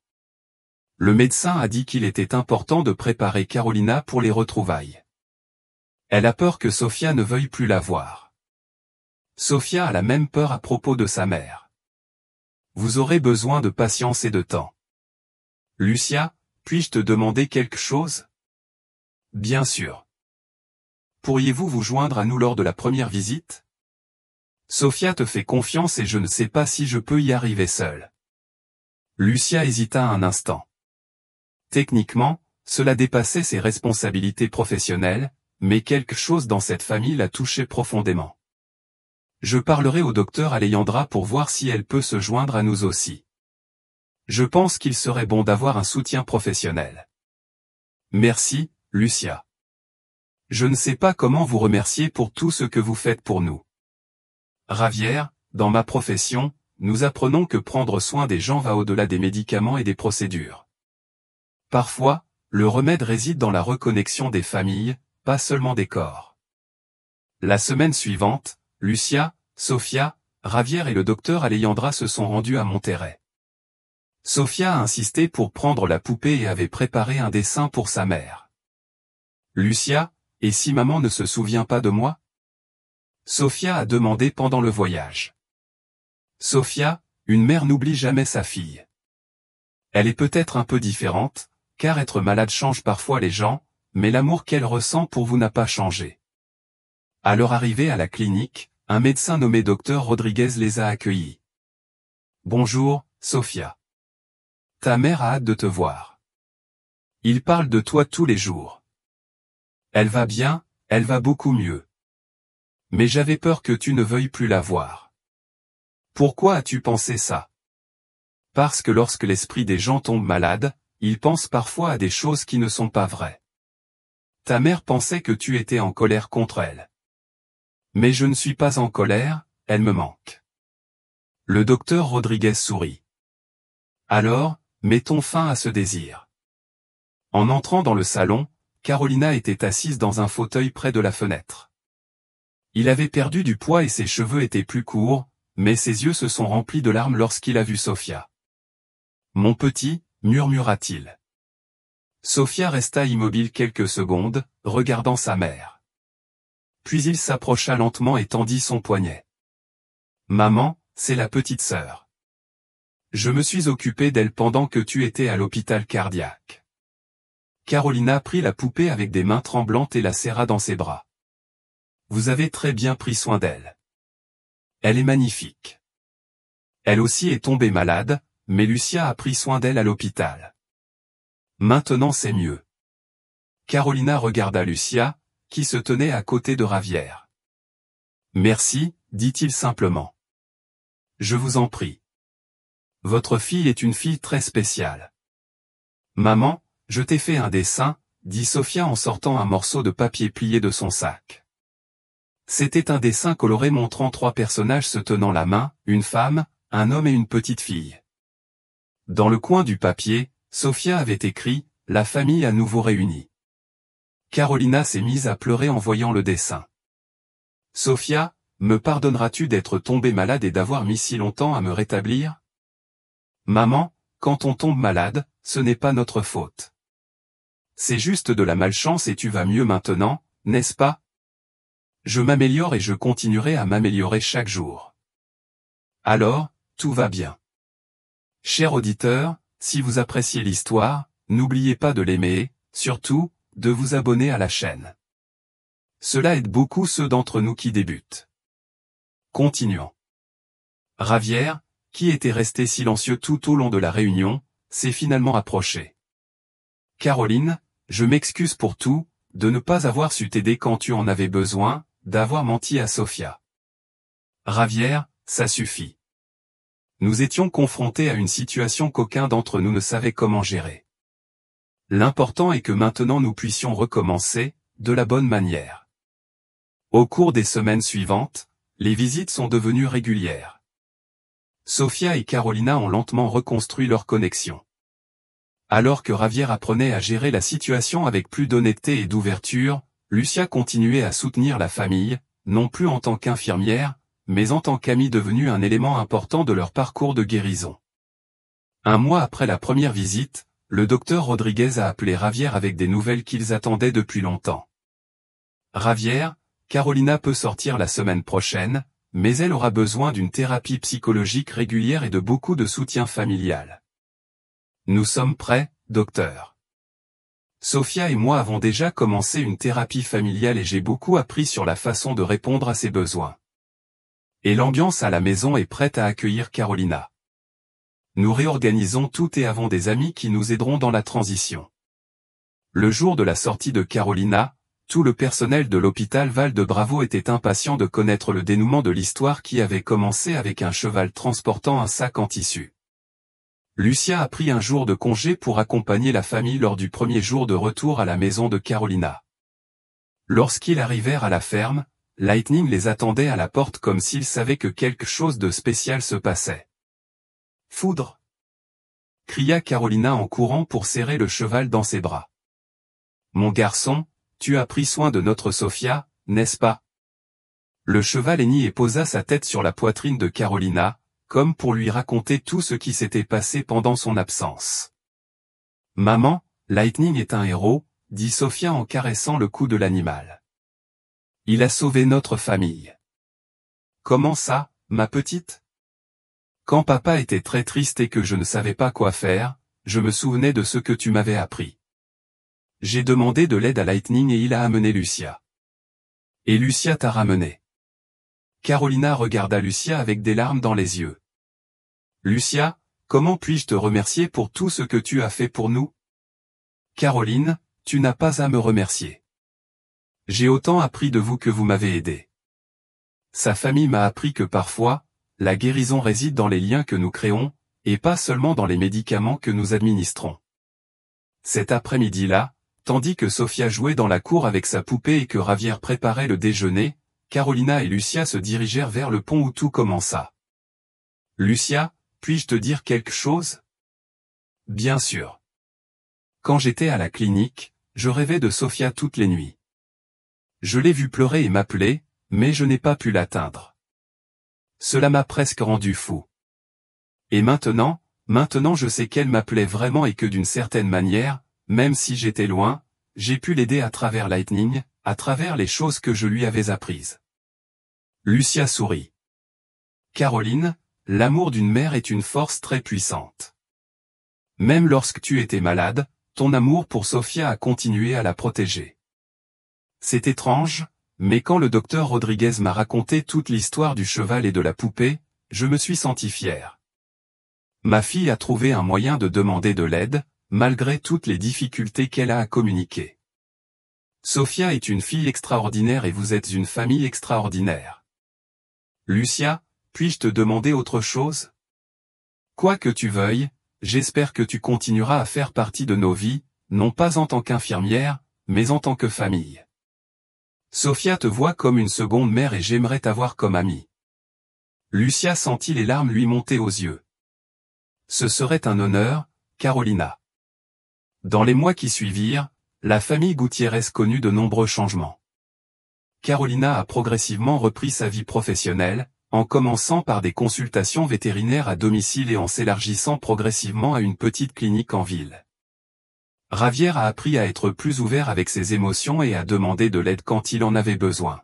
Le médecin a dit qu'il était important de préparer Carolina pour les retrouvailles. Elle a peur que Sofia ne veuille plus la voir. Sofia a la même peur à propos de sa mère. Vous aurez besoin de patience et de temps. Lucia, puis-je te demander quelque chose? Bien sûr. Pourriez-vous vous joindre à nous lors de la première visite? Sophia te fait confiance et je ne sais pas si je peux y arriver seule. Lucia hésita un instant. Techniquement, cela dépassait ses responsabilités professionnelles, mais quelque chose dans cette famille la touchait profondément. Je parlerai au docteur Alejandra pour voir si elle peut se joindre à nous aussi. Je pense qu'il serait bon d'avoir un soutien professionnel. Merci, Lucia. Je ne sais pas comment vous remercier pour tout ce que vous faites pour nous. Javier, dans ma profession, nous apprenons que prendre soin des gens va au-delà des médicaments et des procédures. Parfois, le remède réside dans la reconnexion des familles, pas seulement des corps. La semaine suivante, Lucia, Sofia, Javier et le docteur Alejandra se sont rendus à Monterrey. Sofia a insisté pour prendre la poupée et avait préparé un dessin pour sa mère. Lucia, et si maman ne se souvient pas de moi? Sofia a demandé pendant le voyage. Sofia, une mère n'oublie jamais sa fille. Elle est peut-être un peu différente, car être malade change parfois les gens, mais l'amour qu'elle ressent pour vous n'a pas changé. À leur arrivée à la clinique, un médecin nommé Dr Rodriguez les a accueillis. Bonjour, Sofia. Ta mère a hâte de te voir. Il parle de toi tous les jours. Elle va bien, elle va beaucoup mieux. Mais j'avais peur que tu ne veuilles plus la voir. Pourquoi as-tu pensé ça? Parce que lorsque l'esprit des gens tombe malade, ils pensent parfois à des choses qui ne sont pas vraies. Ta mère pensait que tu étais en colère contre elle. Mais je ne suis pas en colère, elle me manque. Le docteur Rodriguez sourit. Alors, mettons fin à ce désir. En entrant dans le salon, Carolina était assise dans un fauteuil près de la fenêtre. Il avait perdu du poids et ses cheveux étaient plus courts, mais ses yeux se sont remplis de larmes lorsqu'il a vu Sofia. Mon petit, murmura-t-il. Sofia resta immobile quelques secondes, regardant sa mère. Puis il s'approcha lentement et tendit son poignet. Maman, c'est la petite sœur. Je me suis occupé d'elle pendant que tu étais à l'hôpital cardiaque. Carolina prit la poupée avec des mains tremblantes et la serra dans ses bras. Vous avez très bien pris soin d'elle. Elle est magnifique. Elle aussi est tombée malade, mais Lucia a pris soin d'elle à l'hôpital. Maintenant c'est mieux. Carolina regarda Lucia, qui se tenait à côté de Javier. Merci, dit-il simplement. Je vous en prie. Votre fille est une fille très spéciale. Maman, je t'ai fait un dessin, dit Sofia en sortant un morceau de papier plié de son sac. C'était un dessin coloré montrant 3 personnages se tenant la main, une femme, un homme et une petite fille. Dans le coin du papier, Sofia avait écrit « La famille à nouveau réunie ». Carolina s'est mise à pleurer en voyant le dessin. « Sofia, me pardonneras-tu d'être tombée malade et d'avoir mis si longtemps à me rétablir ?»« Maman, quand on tombe malade, ce n'est pas notre faute. C'est juste de la malchance et tu vas mieux maintenant, n'est-ce pas ? Je m'améliore et je continuerai à m'améliorer chaque jour. Alors, tout va bien. » Chers auditeurs, si vous appréciez l'histoire, n'oubliez pas de l'aimer, surtout, de vous abonner à la chaîne. Cela aide beaucoup ceux d'entre nous qui débutent. Continuons. Javier, qui était resté silencieux tout au long de la réunion, s'est finalement approché. Caroline, je m'excuse pour tout, de ne pas avoir su t'aider quand tu en avais besoin, d'avoir menti à Sofia. Javier, ça suffit. Nous étions confrontés à une situation qu'aucun d'entre nous ne savait comment gérer. L'important est que maintenant nous puissions recommencer, de la bonne manière. Au cours des semaines suivantes, les visites sont devenues régulières. Sofia et Carolina ont lentement reconstruit leur connexion. Alors que Javier apprenait à gérer la situation avec plus d'honnêteté et d'ouverture, Lucia continuait à soutenir la famille, non plus en tant qu'infirmière, mais en tant qu'amie devenue un élément important de leur parcours de guérison. Un mois après la première visite, le docteur Rodriguez a appelé Javier avec des nouvelles qu'ils attendaient depuis longtemps. Javier, Carolina peut sortir la semaine prochaine, mais elle aura besoin d'une thérapie psychologique régulière et de beaucoup de soutien familial. Nous sommes prêts, docteur. Sophia et moi avons déjà commencé une thérapie familiale et j'ai beaucoup appris sur la façon de répondre à ses besoins. Et l'ambiance à la maison est prête à accueillir Carolina. Nous réorganisons tout et avons des amis qui nous aideront dans la transition. Le jour de la sortie de Carolina, tout le personnel de l'hôpital Val de Bravo était impatient de connaître le dénouement de l'histoire qui avait commencé avec un cheval transportant un sac en tissu. Lucia a pris un jour de congé pour accompagner la famille lors du premier jour de retour à la maison de Carolina. Lorsqu'ils arrivèrent à la ferme, Lightning les attendait à la porte comme s'il savait que quelque chose de spécial se passait. « Foudre !» cria Carolina en courant pour serrer le cheval dans ses bras. « Mon garçon, tu as pris soin de notre Sophia, n'est-ce pas ?» Le cheval hennit et posa sa tête sur la poitrine de Carolina, comme pour lui raconter tout ce qui s'était passé pendant son absence. « Maman, Lightning est un héros, » dit Sophia en caressant le cou de l'animal. « Il a sauvé notre famille. »« Comment ça, ma petite ?» Quand papa était très triste et que je ne savais pas quoi faire, je me souvenais de ce que tu m'avais appris. J'ai demandé de l'aide à Lightning et il a amené Lucia. Et Lucia t'a ramené. Carolina regarda Lucia avec des larmes dans les yeux. Lucia, comment puis-je te remercier pour tout ce que tu as fait pour nous? Caroline, tu n'as pas à me remercier. J'ai autant appris de vous que vous m'avez aidé. Sa famille m'a appris que parfois, la guérison réside dans les liens que nous créons, et pas seulement dans les médicaments que nous administrons. Cet après-midi-là, tandis que Sophia jouait dans la cour avec sa poupée et que Javier préparait le déjeuner, Carolina et Lucia se dirigèrent vers le pont où tout commença. « Lucia, puis-je te dire quelque chose ?»« Bien sûr. Quand j'étais à la clinique, je rêvais de Sophia toutes les nuits. Je l'ai vue pleurer et m'appeler, mais je n'ai pas pu l'atteindre. Cela m'a presque rendu fou. Et maintenant je sais qu'elle m'appelait vraiment et que d'une certaine manière, même si j'étais loin, j'ai pu l'aider à travers Lightning, à travers les choses que je lui avais apprises. » Lucia sourit. « Caroline, l'amour d'une mère est une force très puissante. Même lorsque tu étais malade, ton amour pour Sophia a continué à la protéger. C'est étrange, mais quand le docteur Rodriguez m'a raconté toute l'histoire du cheval et de la poupée, je me suis senti fier. Ma fille a trouvé un moyen de demander de l'aide, malgré toutes les difficultés qu'elle a à communiquer. Sophia est une fille extraordinaire et vous êtes une famille extraordinaire. Lucia, puis-je te demander autre chose? Quoi que tu veuilles, j'espère que tu continueras à faire partie de nos vies, non pas en tant qu'infirmière, mais en tant que famille. Sophia te voit comme une seconde mère et j'aimerais t'avoir comme amie. » Lucia sentit les larmes lui monter aux yeux. Ce serait un honneur, Carolina. Dans les mois qui suivirent, la famille Gutiérrez connut de nombreux changements. Carolina a progressivement repris sa vie professionnelle, en commençant par des consultations vétérinaires à domicile et en s'élargissant progressivement à une petite clinique en ville. Javier a appris à être plus ouvert avec ses émotions et à demander de l'aide quand il en avait besoin.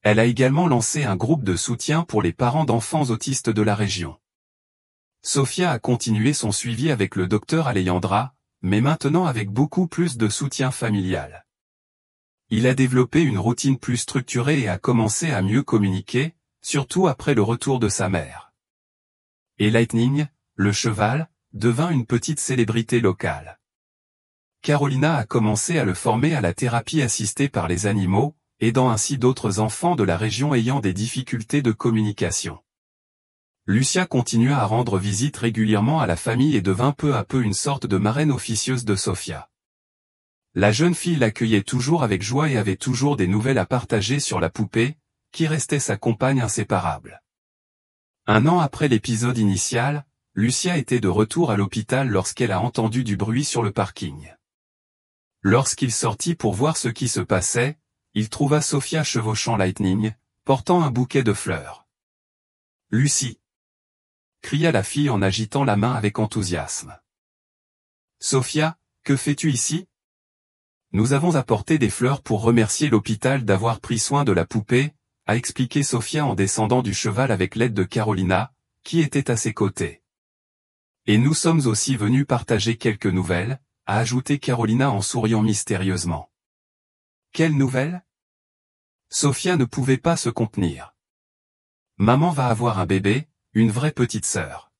Elle a également lancé un groupe de soutien pour les parents d'enfants autistes de la région. Sophia a continué son suivi avec le docteur Alejandra, mais maintenant avec beaucoup plus de soutien familial. Il a développé une routine plus structurée et a commencé à mieux communiquer, surtout après le retour de sa mère. Et Lightning, le cheval, devint une petite célébrité locale. Carolina a commencé à le former à la thérapie assistée par les animaux, aidant ainsi d'autres enfants de la région ayant des difficultés de communication. Lucia continua à rendre visite régulièrement à la famille et devint peu à peu une sorte de marraine officieuse de Sophia. La jeune fille l'accueillait toujours avec joie et avait toujours des nouvelles à partager sur la poupée, qui restait sa compagne inséparable. Un an après l'épisode initial, Lucia était de retour à l'hôpital lorsqu'elle a entendu du bruit sur le parking. Lorsqu'il sortit pour voir ce qui se passait, il trouva Sophia chevauchant Lightning, portant un bouquet de fleurs. « Lucie !» cria la fille en agitant la main avec enthousiasme. « Sophia, que fais-tu ici ? Nous avons apporté des fleurs pour remercier l'hôpital d'avoir pris soin de la poupée, » a expliqué Sophia en descendant du cheval avec l'aide de Carolina, qui était à ses côtés. Et nous sommes aussi venus partager quelques nouvelles, a ajouté Carolina en souriant mystérieusement. Quelles nouvelles? Sophia ne pouvait pas se contenir. Maman va avoir un bébé, une vraie petite sœur.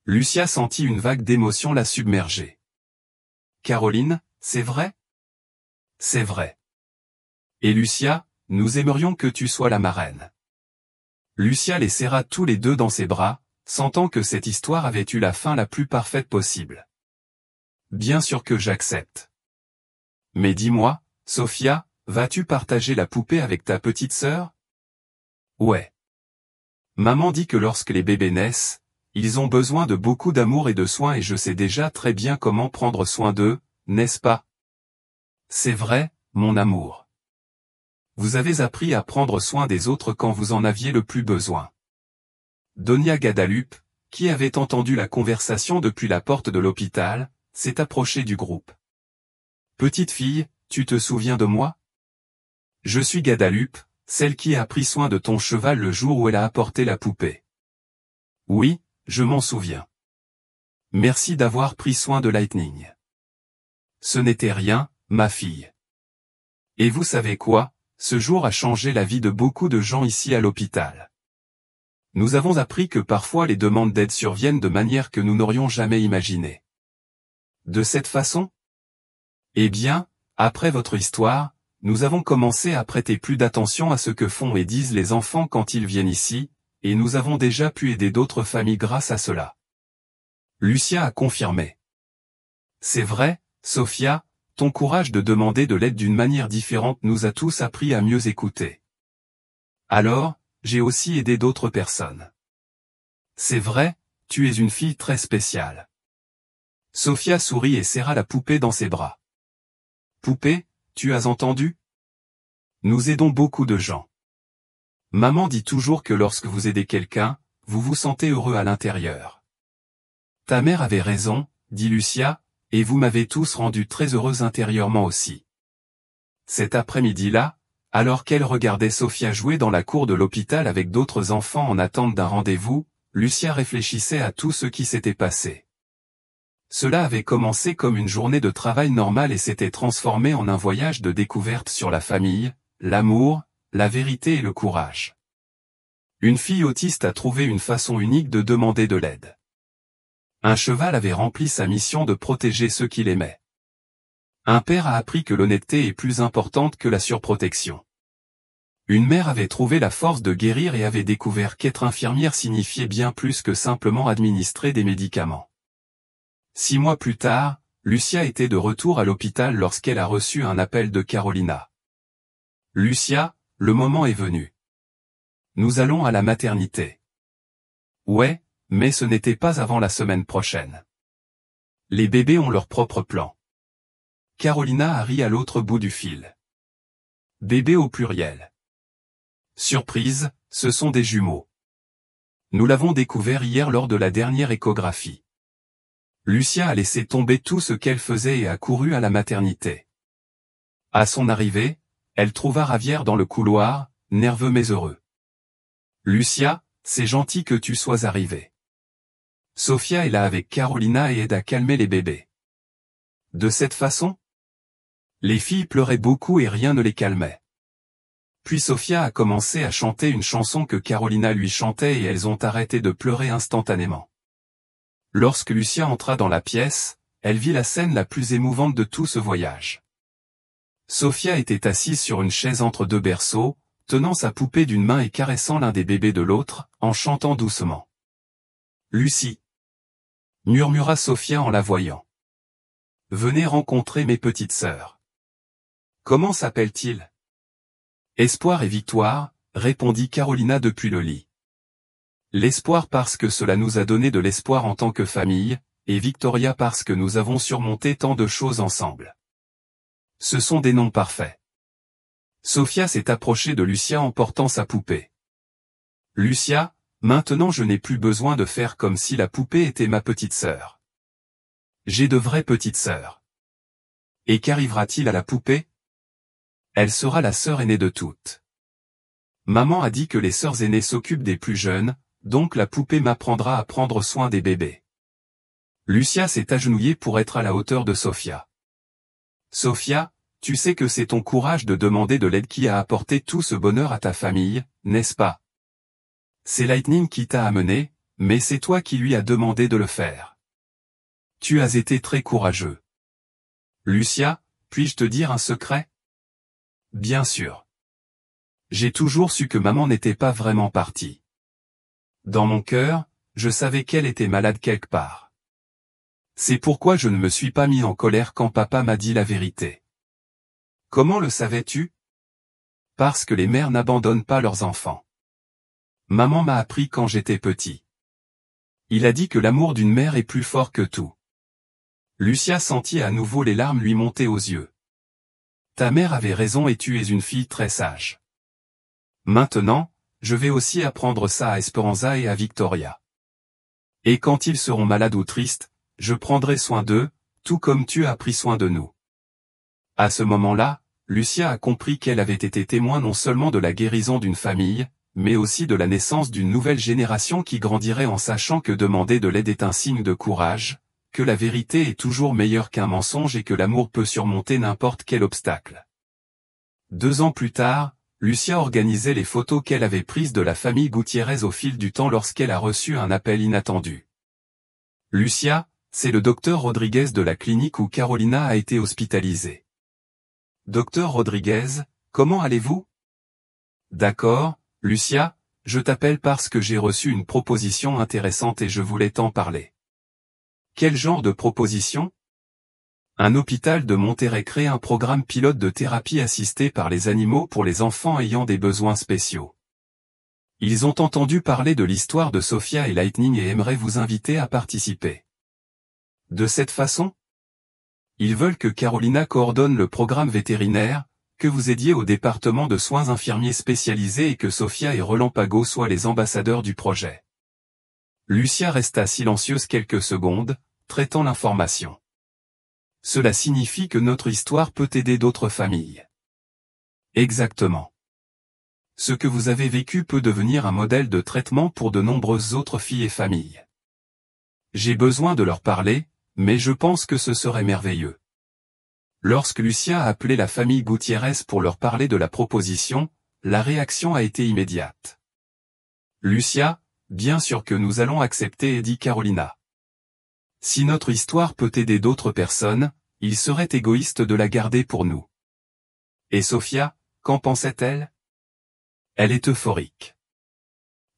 Lucia sentit une vague d'émotion la submerger. Caroline, c'est vrai? C'est vrai. Et Lucia, nous aimerions que tu sois la marraine. Lucia les serra tous les deux dans ses bras, sentant que cette histoire avait eu la fin la plus parfaite possible. Bien sûr que j'accepte. Mais dis-moi, Sophia, vas-tu partager la poupée avec ta petite sœur? Ouais. Maman dit que lorsque les bébés naissent, ils ont besoin de beaucoup d'amour et de soins et je sais déjà très bien comment prendre soin d'eux, n'est-ce pas? C'est vrai, mon amour. Vous avez appris à prendre soin des autres quand vous en aviez le plus besoin. Doña Guadalupe, qui avait entendu la conversation depuis la porte de l'hôpital, s'est approchée du groupe. Petite fille, tu te souviens de moi? Je suis Guadalupe, celle qui a pris soin de ton cheval le jour où elle a apporté la poupée. Oui, je m'en souviens. Merci d'avoir pris soin de Lightning. Ce n'était rien, ma fille. Et vous savez quoi, ce jour a changé la vie de beaucoup de gens ici à l'hôpital. Nous avons appris que parfois les demandes d'aide surviennent de manière que nous n'aurions jamais imaginée. De cette façon? Eh bien, après votre histoire, nous avons commencé à prêter plus d'attention à ce que font et disent les enfants quand ils viennent ici, et nous avons déjà pu aider d'autres familles grâce à cela. Lucia a confirmé. C'est vrai, Sophia, ton courage de demander de l'aide d'une manière différente nous a tous appris à mieux écouter. Alors, j'ai aussi aidé d'autres personnes. C'est vrai, tu es une fille très spéciale. Sophia sourit et serra la poupée dans ses bras. Poupée, tu as entendu? Nous aidons beaucoup de gens. Maman dit toujours que lorsque vous aidez quelqu'un, vous vous sentez heureux à l'intérieur. Ta mère avait raison, dit Lucia, et vous m'avez tous rendu très heureuse intérieurement aussi. Cet après-midi-là, alors qu'elle regardait Sophia jouer dans la cour de l'hôpital avec d'autres enfants en attente d'un rendez-vous, Lucia réfléchissait à tout ce qui s'était passé. Cela avait commencé comme une journée de travail normale et s'était transformé en un voyage de découverte sur la famille, l'amour, la vérité et le courage. Une fille autiste a trouvé une façon unique de demander de l'aide. Un cheval avait rempli sa mission de protéger ceux qu'il aimait. Un père a appris que l'honnêteté est plus importante que la surprotection. Une mère avait trouvé la force de guérir et avait découvert qu'être infirmière signifiait bien plus que simplement administrer des médicaments. 6 mois plus tard, Lucia était de retour à l'hôpital lorsqu'elle a reçu un appel de Carolina. Lucia, le moment est venu. Nous allons à la maternité. Ouais, mais ce n'était pas avant la semaine prochaine. Les bébés ont leur propre plan. Carolina a ri à l'autre bout du fil. Bébés au pluriel. Surprise, ce sont des jumeaux. Nous l'avons découvert hier lors de la dernière échographie. Lucia a laissé tomber tout ce qu'elle faisait et a couru à la maternité. À son arrivée, elle trouva Javier dans le couloir, nerveux mais heureux. Lucia, c'est gentil que tu sois arrivée. Sophia est là avec Carolina et aide à calmer les bébés. De cette façon, les filles pleuraient beaucoup et rien ne les calmait. Puis Sophia a commencé à chanter une chanson que Carolina lui chantait et elles ont arrêté de pleurer instantanément. Lorsque Lucia entra dans la pièce, elle vit la scène la plus émouvante de tout ce voyage. Sophia était assise sur une chaise entre deux berceaux, tenant sa poupée d'une main et caressant l'un des bébés de l'autre, en chantant doucement. Lucie, murmura Sophia en la voyant. Venez rencontrer mes petites sœurs. Comment s'appellent-ils? Espoir et Victoire, répondit Carolina depuis le lit. L'espoir parce que cela nous a donné de l'espoir en tant que famille, et Victoria parce que nous avons surmonté tant de choses ensemble. Ce sont des noms parfaits. Sophia s'est approchée de Lucia en portant sa poupée. Lucia, maintenant je n'ai plus besoin de faire comme si la poupée était ma petite sœur. J'ai de vraies petites sœurs. Et qu'arrivera-t-il à la poupée? Elle sera la sœur aînée de toutes. Maman a dit que les sœurs aînées s'occupent des plus jeunes, donc la poupée m'apprendra à prendre soin des bébés. Lucia s'est agenouillée pour être à la hauteur de Sofia. Sofia, tu sais que c'est ton courage de demander de l'aide qui a apporté tout ce bonheur à ta famille, n'est-ce pas? C'est Lightning qui t'a amené, mais c'est toi qui lui as demandé de le faire. Tu as été très courageux. Lucia, puis-je te dire un secret? Bien sûr. J'ai toujours su que maman n'était pas vraiment partie. Dans mon cœur, je savais qu'elle était malade quelque part. C'est pourquoi je ne me suis pas mis en colère quand papa m'a dit la vérité. Comment le savais-tu? Parce que les mères n'abandonnent pas leurs enfants. Maman m'a appris quand j'étais petit. Il a dit que l'amour d'une mère est plus fort que tout. Lucia sentit à nouveau les larmes lui monter aux yeux. Ta mère avait raison et tu es une fille très sage. Maintenant, je vais aussi apprendre ça à Esperanza et à Victoria. Et quand ils seront malades ou tristes, je prendrai soin d'eux, tout comme tu as pris soin de nous. À ce moment-là, Lucia a compris qu'elle avait été témoin non seulement de la guérison d'une famille, mais aussi de la naissance d'une nouvelle génération qui grandirait en sachant que demander de l'aide est un signe de courage, que la vérité est toujours meilleure qu'un mensonge et que l'amour peut surmonter n'importe quel obstacle. 2 ans plus tard, Lucia organisait les photos qu'elle avait prises de la famille Gutiérrez au fil du temps lorsqu'elle a reçu un appel inattendu. Lucia, c'est le docteur Rodriguez de la clinique où Carolina a été hospitalisée. Docteur Rodriguez, comment allez-vous? D'accord, Lucia, je t'appelle parce que j'ai reçu une proposition intéressante et je voulais t'en parler. Quel genre de proposition? Un hôpital de Monterrey crée un programme pilote de thérapie assistée par les animaux pour les enfants ayant des besoins spéciaux. Ils ont entendu parler de l'histoire de Sofia et Lightning et aimeraient vous inviter à participer. De cette façon, ils veulent que Carolina coordonne le programme vétérinaire, que vous aidiez au département de soins infirmiers spécialisés et que Sofia et Relampago soient les ambassadeurs du projet. Lucia resta silencieuse quelques secondes, traitant l'information. Cela signifie que notre histoire peut aider d'autres familles. Exactement. Ce que vous avez vécu peut devenir un modèle de traitement pour de nombreuses autres filles et familles. J'ai besoin de leur parler, mais je pense que ce serait merveilleux. Lorsque Lucia a appelé la famille Gutiérrez pour leur parler de la proposition, la réaction a été immédiate. Lucia, bien sûr que nous allons accepter, dit Carolina. Si notre histoire peut aider d'autres personnes, il serait égoïste de la garder pour nous. Et Sofia, qu'en pensait-elle? Elle est euphorique.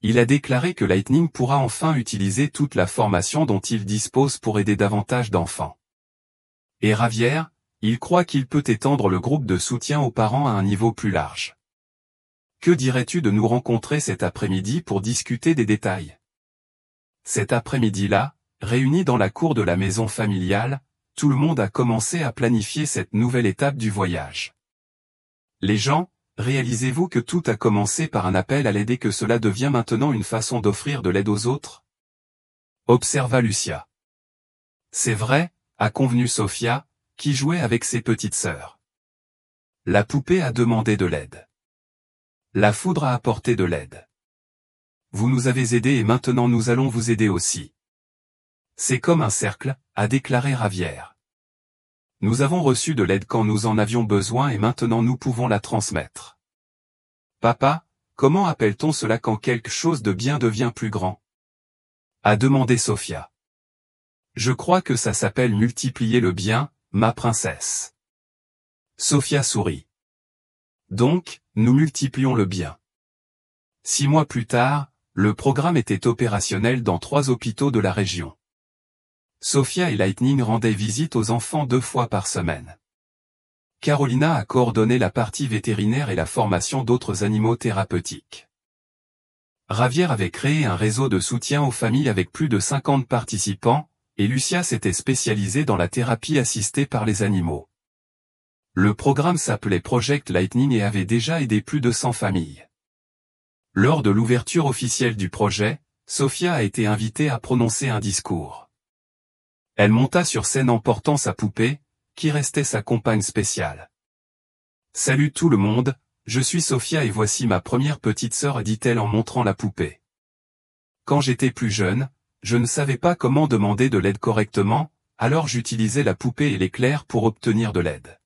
Il a déclaré que Lightning pourra enfin utiliser toute la formation dont il dispose pour aider davantage d'enfants. Et Javier, il croit qu'il peut étendre le groupe de soutien aux parents à un niveau plus large. Que dirais-tu de nous rencontrer cet après-midi pour discuter des détails? Cet après-midi-là, réunis dans la cour de la maison familiale, tout le monde a commencé à planifier cette nouvelle étape du voyage. Les gens, réalisez-vous que tout a commencé par un appel à l'aide et que cela devient maintenant une façon d'offrir de l'aide aux autres? Observa Lucia. C'est vrai, a convenu Sofia, qui jouait avec ses petites sœurs. La poupée a demandé de l'aide. La foudre a apporté de l'aide. Vous nous avez aidés et maintenant nous allons vous aider aussi. C'est comme un cercle, a déclaré Javier. Nous avons reçu de l'aide quand nous en avions besoin et maintenant nous pouvons la transmettre. Papa, comment appelle-t-on cela quand quelque chose de bien devient plus grand? A demandé Sofia. Je crois que ça s'appelle multiplier le bien, ma princesse. Sofia sourit. Donc, nous multiplions le bien. 6 mois plus tard, le programme était opérationnel dans 3 hôpitaux de la région. Sofia et Lightning rendaient visite aux enfants 2 fois par semaine. Carolina a coordonné la partie vétérinaire et la formation d'autres animaux thérapeutiques. Javier avait créé un réseau de soutien aux familles avec plus de 50 participants, et Lucia s'était spécialisée dans la thérapie assistée par les animaux. Le programme s'appelait Project Lightning et avait déjà aidé plus de 100 familles. Lors de l'ouverture officielle du projet, Sofia a été invitée à prononcer un discours. Elle monta sur scène en portant sa poupée, qui restait sa compagne spéciale. « Salut tout le monde, je suis Sofia et voici ma première petite sœur, dit-elle en montrant la poupée. Quand j'étais plus jeune, Je ne savais pas comment demander de l'aide correctement, alors j'utilisais la poupée et l'éclair pour obtenir de l'aide.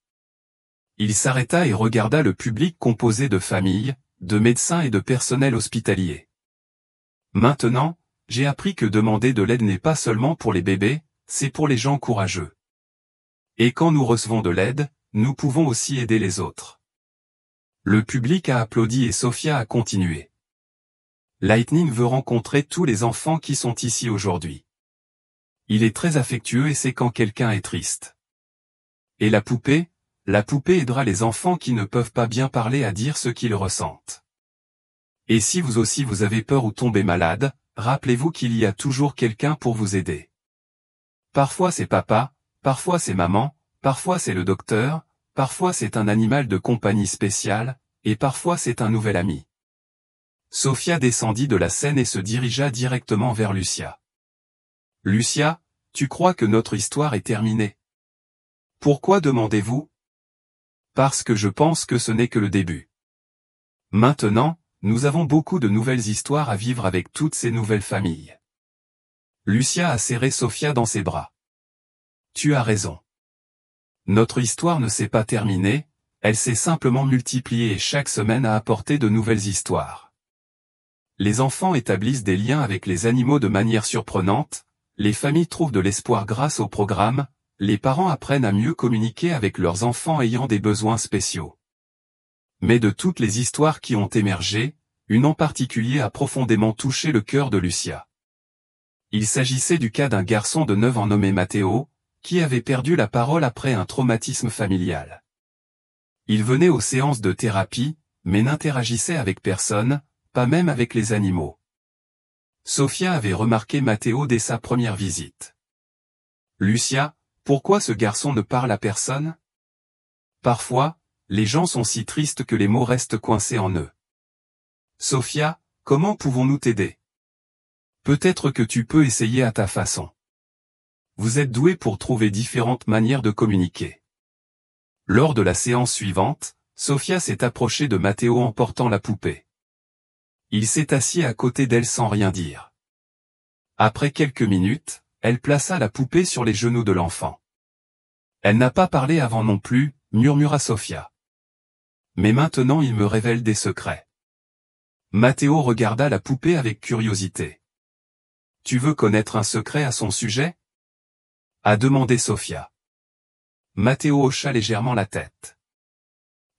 Il s'arrêta et regarda le public composé de familles, de médecins et de personnel hospitalier. Maintenant, j'ai appris que demander de l'aide n'est pas seulement pour les bébés, c'est pour les gens courageux. Et quand nous recevons de l'aide, nous pouvons aussi aider les autres. Le public a applaudi et Sophia a continué. Lightning veut rencontrer tous les enfants qui sont ici aujourd'hui. Il est très affectueux et sait quand quelqu'un est triste. Et la poupée aidera les enfants qui ne peuvent pas bien parler à dire ce qu'ils ressentent. Et si vous aussi vous avez peur ou tombez malade, rappelez-vous qu'il y a toujours quelqu'un pour vous aider. Parfois c'est papa, parfois c'est maman, parfois c'est le docteur, parfois c'est un animal de compagnie spécial, et parfois c'est un nouvel ami. Sophia descendit de la scène et se dirigea directement vers Lucia. « Lucia, tu crois que notre histoire est terminée? Pourquoi demandez-vous? Parce que je pense que ce n'est que le début. Maintenant, nous avons beaucoup de nouvelles histoires à vivre avec toutes ces nouvelles familles. » Lucia a serré Sophia dans ses bras. « Tu as raison. Notre histoire ne s'est pas terminée, elle s'est simplement multipliée et chaque semaine a apporté de nouvelles histoires. Les enfants établissent des liens avec les animaux de manière surprenante, les familles trouvent de l'espoir grâce au programme, les parents apprennent à mieux communiquer avec leurs enfants ayant des besoins spéciaux. Mais de toutes les histoires qui ont émergé, une en particulier a profondément touché le cœur de Lucia. Il s'agissait du cas d'un garçon de 9 ans nommé Matteo, qui avait perdu la parole après un traumatisme familial. Il venait aux séances de thérapie, mais n'interagissait avec personne, pas même avec les animaux. Sophia avait remarqué Matteo dès sa première visite. « Lucia, pourquoi ce garçon ne parle à personne? Parfois, les gens sont si tristes que les mots restent coincés en eux. Sophia, comment pouvons-nous t'aider? Peut-être que tu peux essayer à ta façon. Vous êtes doué pour trouver différentes manières de communiquer. » Lors de la séance suivante, Sophia s'est approchée de Matteo en portant la poupée. Il s'est assis à côté d'elle sans rien dire. Après quelques minutes, elle plaça la poupée sur les genoux de l'enfant. « Elle n'a pas parlé avant non plus, » murmura Sophia. « Mais maintenant il me révèle des secrets. » Matteo regarda la poupée avec curiosité. « Tu veux connaître un secret à son sujet? » a demandé Sophia. Matteo hocha légèrement la tête.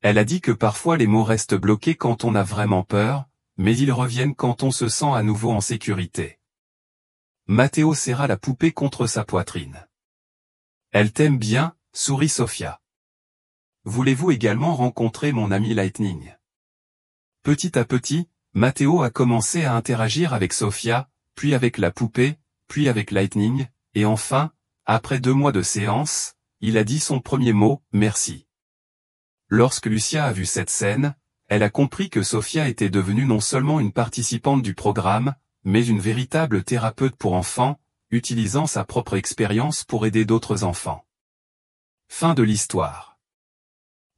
Elle a dit que parfois les mots restent bloqués quand on a vraiment peur, mais ils reviennent quand on se sent à nouveau en sécurité. Matteo serra la poupée contre sa poitrine. « Elle t'aime bien, » sourit Sophia. « Voulez-vous également rencontrer mon ami Lightning? » Petit à petit, Matteo a commencé à interagir avec Sophia, puis avec la poupée, puis avec Lightning, et enfin, après 2 mois de séance, il a dit son premier mot, « merci ». Lorsque Lucia a vu cette scène, elle a compris que Sophia était devenue non seulement une participante du programme, mais une véritable thérapeute pour enfants, utilisant sa propre expérience pour aider d'autres enfants. Fin de l'histoire.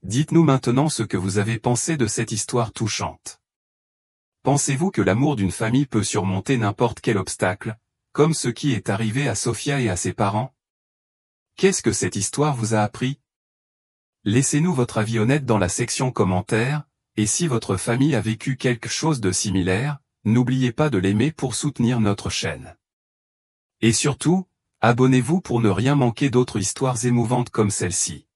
Dites-nous maintenant ce que vous avez pensé de cette histoire touchante. Pensez-vous que l'amour d'une famille peut surmonter n'importe quel obstacle, comme ce qui est arrivé à Sophia et à ses parents? Qu'est-ce que cette histoire vous a appris? Laissez-nous votre avis honnête dans la section commentaires. Et si votre famille a vécu quelque chose de similaire, n'oubliez pas de l'aimer pour soutenir notre chaîne. Et surtout, abonnez-vous pour ne rien manquer d'autres histoires émouvantes comme celle-ci.